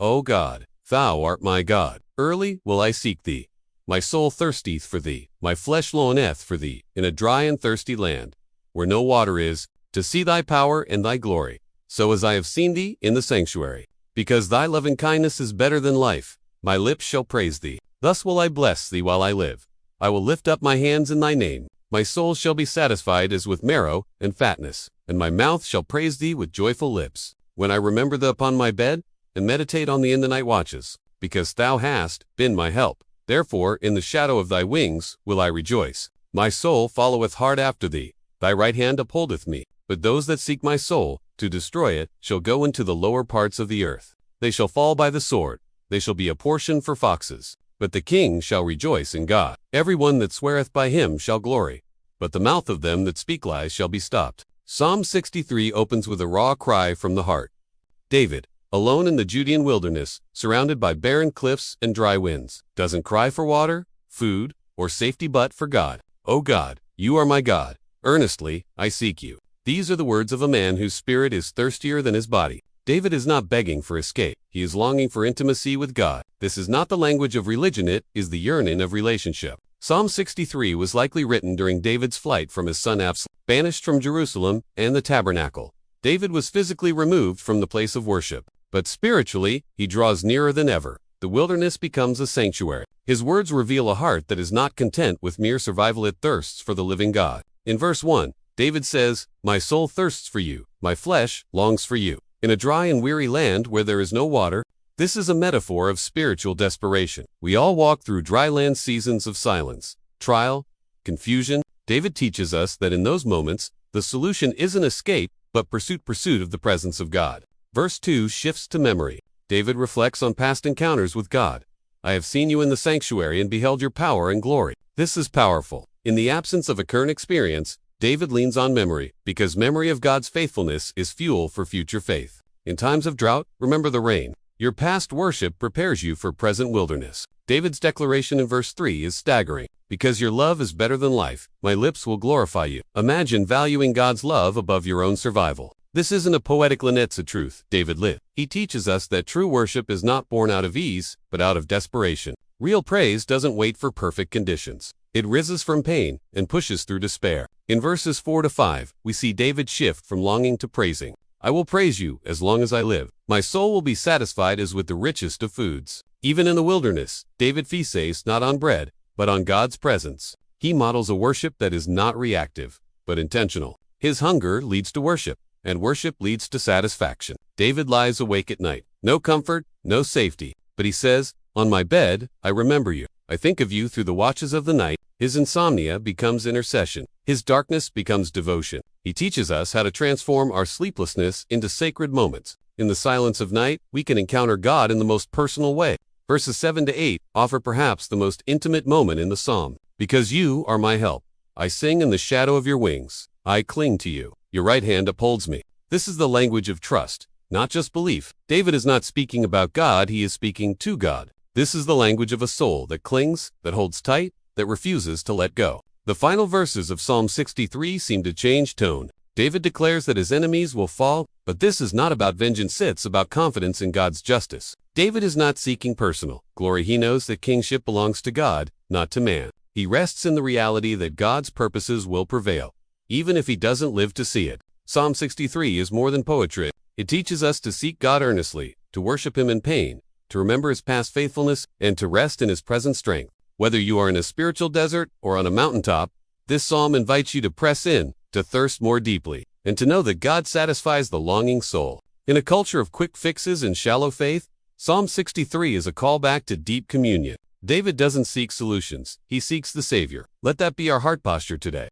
O God, thou art my God. Early will I seek thee. My soul thirsteth for thee. My flesh longeth for thee, in a dry and thirsty land, where no water is, to see thy power and thy glory, so as I have seen thee in the sanctuary. Because thy loving kindness is better than life, my lips shall praise thee. Thus will I bless thee while I live. I will lift up my hands in thy name. My soul shall be satisfied as with marrow and fatness, and my mouth shall praise thee with joyful lips. When I remember thee upon my bed, and meditate on thee in the night watches, because thou hast been my help. Therefore in the shadow of thy wings will I rejoice. My soul followeth hard after thee. Thy right hand upholdeth me. But those that seek my soul, to destroy it, shall go into the lower parts of the earth. They shall fall by the sword. They shall be a portion for foxes. But the king shall rejoice in God. Every one that sweareth by him shall glory. But the mouth of them that speak lies shall be stopped. Psalm 63 opens with a raw cry from the heart. David, alone in the Judean wilderness, surrounded by barren cliffs and dry winds, doesn't cry for water, food, or safety but for God. O God, you are my God. Earnestly I seek you. These are the words of a man whose spirit is thirstier than his body. David is not begging for escape. He is longing for intimacy with God. This is not the language of religion, it is the yearning of relationship. Psalm 63 was likely written during David's flight from his son Absalom, banished from Jerusalem and the tabernacle. David was physically removed from the place of worship, but spiritually, he draws nearer than ever. The wilderness becomes a sanctuary. His words reveal a heart that is not content with mere survival, it thirsts for the living God. In verse 1, David says, "My soul thirsts for you, my flesh longs for you, in a dry and weary land where there is no water." This is a metaphor of spiritual desperation. We all walk through dry land seasons of silence, trial, confusion. David teaches us that in those moments, the solution isn't escape, but pursuit of the presence of God. Verse 2 shifts to memory. David reflects on past encounters with God. I have seen you in the sanctuary and beheld your power and glory. This is powerful. In the absence of a current experience, David leans on memory, because memory of God's faithfulness is fuel for future faith. In times of drought, remember the rain. Your past worship prepares you for present wilderness. David's declaration in verse 3 is staggering. Because your love is better than life, my lips will glorify you. Imagine valuing God's love above your own survival. This isn't a poetic Linetza truth David lived. He teaches us that true worship is not born out of ease, but out of desperation. Real praise doesn't wait for perfect conditions. It rises from pain and pushes through despair. In verses 4 to 5, we see David shift from longing to praising. I will praise you as long as I live. My soul will be satisfied as with the richest of foods. Even in the wilderness, David feasts not on bread, but on God's presence. He models a worship that is not reactive, but intentional. His hunger leads to worship, and worship leads to satisfaction. David lies awake at night. No comfort, no safety. But he says, on my bed, I remember you. I think of you through the watches of the night. His insomnia becomes intercession. His darkness becomes devotion. He teaches us how to transform our sleeplessness into sacred moments. In the silence of night, we can encounter God in the most personal way. Verses 7 to 8 offer perhaps the most intimate moment in the psalm. Because you are my help. I sing in the shadow of your wings. I cling to you. Your right hand upholds me. This is the language of trust, not just belief. David is not speaking about God, he is speaking to God. This is the language of a soul that clings, that holds tight, that refuses to let go. The final verses of Psalm 63 seem to change tone. David declares that his enemies will fall, but this is not about vengeance, it's about confidence in God's justice. David is not seeking personal glory. He knows that kingship belongs to God, not to man. He rests in the reality that God's purposes will prevail, even if he doesn't live to see it. Psalm 63 is more than poetry. It teaches us to seek God earnestly, to worship him in pain, to remember his past faithfulness, and to rest in his present strength. Whether you are in a spiritual desert or on a mountaintop, this psalm invites you to press in, to thirst more deeply, and to know that God satisfies the longing soul. In a culture of quick fixes and shallow faith, Psalm 63 is a call back to deep communion. David doesn't seek solutions, he seeks the Savior. Let that be our heart posture today.